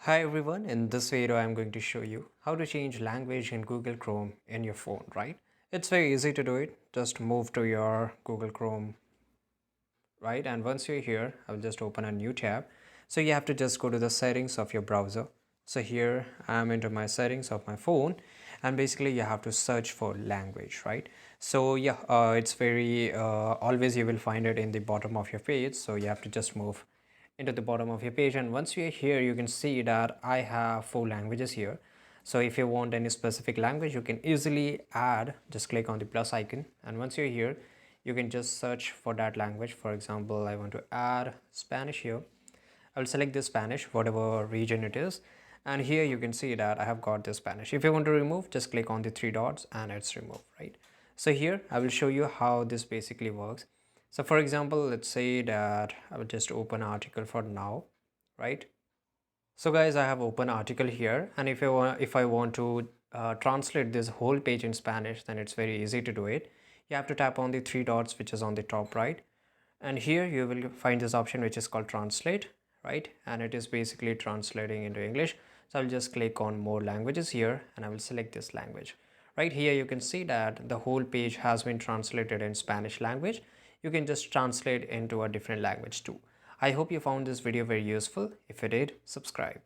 Hi everyone, in this video I'm going to show you how to change language in Google Chrome in your phone, right? It's very easy to do it. Just move to your Google Chrome, right? And once you're here, I'll just open a new tab. So you have to just go to the settings of your browser. So here I'm into my settings of my phone, and basically you have to search for language, right? So yeah, it's very always you will find it in the bottom of your page. So you have to just move into the bottom of your page, and once you're here you can see that I have 4 languages here. So if you want any specific language, you can easily add. Just click on the plus icon, and once you're here you can just search for that language. For example, I want to add Spanish here. I'll select this Spanish, whatever region it is, and here you can see that I have got this Spanish. If you want to remove, just click on the 3 dots and it's removed, right? So here I will show you how this basically works. So for example, let's say that I will just open an article for now, right? So guys, I have open article here, and if I want to translate this whole page in Spanish, then it's very easy to do it. You have to tap on the 3 dots which is on the top right, and here you will find this option which is called translate, right? And it is basically translating into English. So I'll just click on more languages here, and I will select this language. Right here you can see that the whole page has been translated in Spanish language. You can just translate into a different language too. I hope you found this video very useful. If you did, subscribe.